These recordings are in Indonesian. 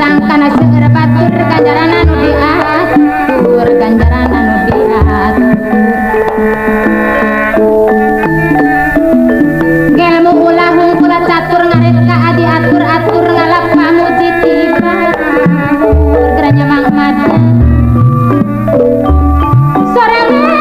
Sedangkan seueur batur ganjaran anu diatur, ganjaran anu diatur. Ngelmu ulah hungkul catur ngarit ka adi atur-atur ngalap pamuji tiba geranya Mang Mada. Sorangan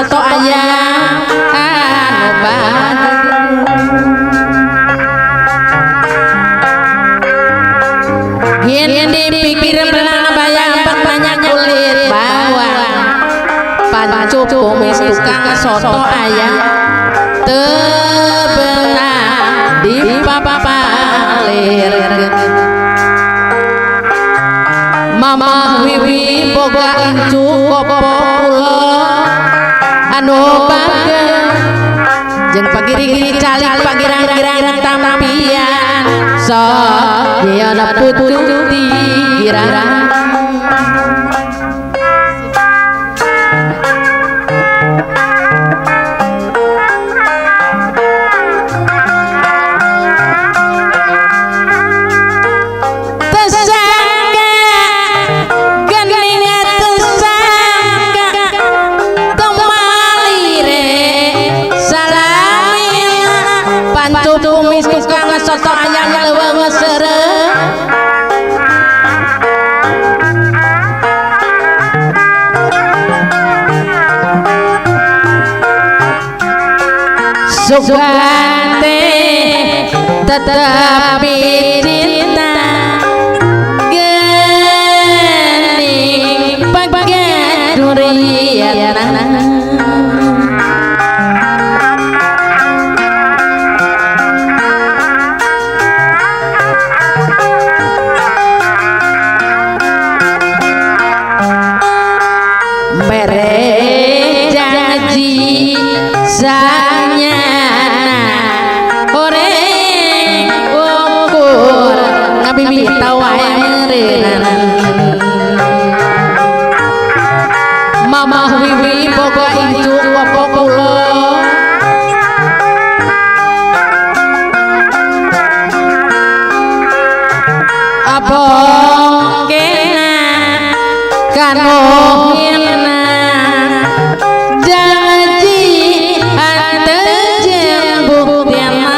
soto ayam anu bager yen dipikir belang bayang banyak kulit bawang pancup kumis tukang soto ayam tebenang dipapalir Mama wiwi boga cukup kula anu bager jeung pagiri-giri calik pagirang-girang tampian sok yeuna putu digirang tumis tukang soto ayam leuweung seureung sugante tetapi cinta geuning bagian durian Mama wiwi boga injuk apa kula apa kena kanohina janji anteng buktiana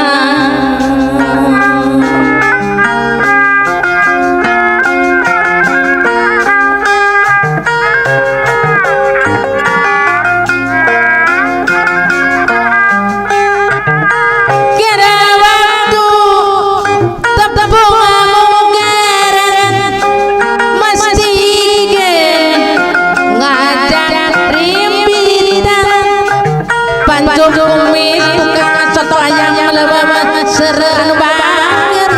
kumis tukang soto ayam leuweung seureung bager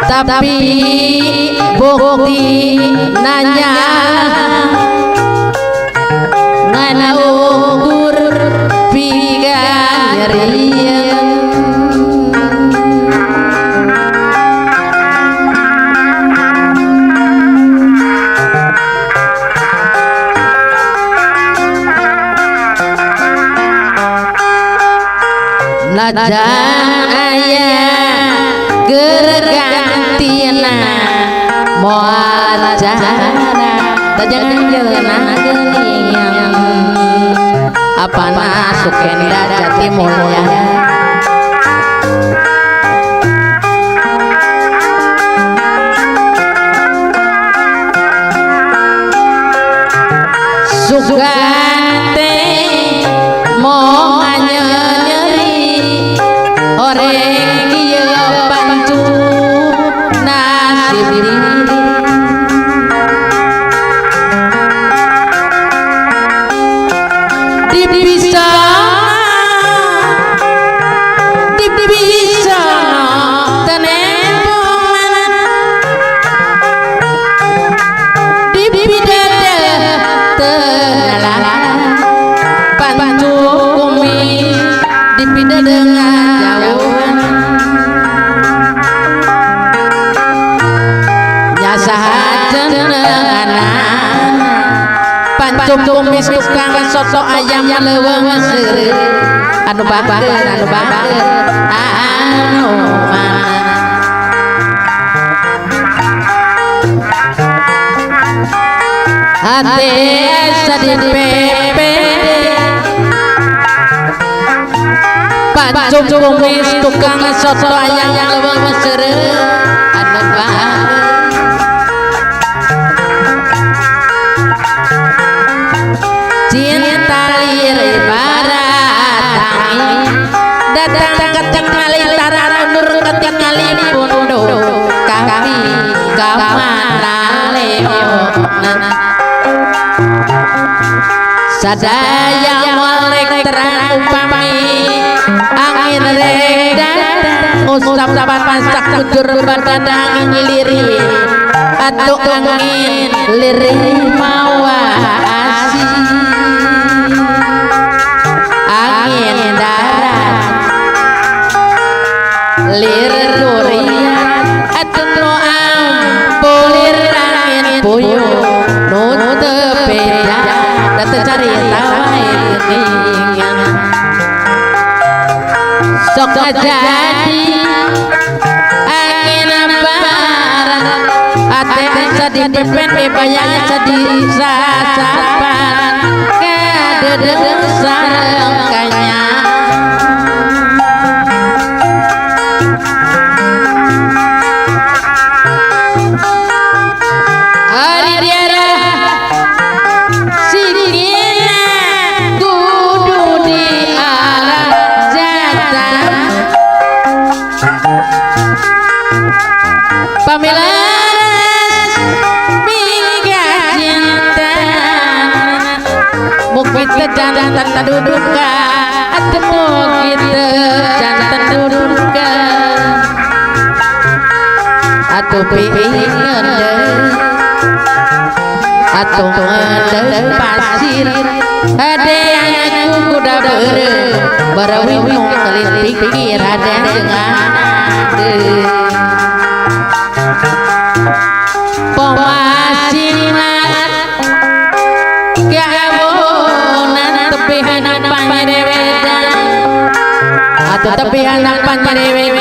tapi bukti nanya ngana ukur pigan nyerieun lajan aya gergantina moal acara tajangan jeunah geuningan apana Sukenda Jati Mulya sugante moal oreng ieu bantu nasib diri dibisa tenempungan dibidada tenala bantu kumis dibidada dengan pancuk tumis tukang soto ayam leuweung seureung anu bager anu hati sadipepe pancuk tumis tukang soto ayam leuweung seureung anu bager cinta lirik baratangi datang ketingali taran nur ketingali pundo kami kamana leonan sadaya molek terang upami angin rek datang usap pasak kujur badan angin lirik atau angin lirik mawa asih angin darat lir durian atau noam polir angin puyuh nute beda data cari tawai keningan sok jadi angin barat ate jadi pimpin bebaya jadi sasapan kadedeng sarengkanya hari diara sikina kudu di arah jatah pamilas mingga cinta kita jantan duduka atemu kita jantan duduka atau pingan atau ngedeng pasir ada yang aku kuda berawingung kelit pikir ada dengan pemasinan tepihan panjerewedan atau tepihan panjerewedan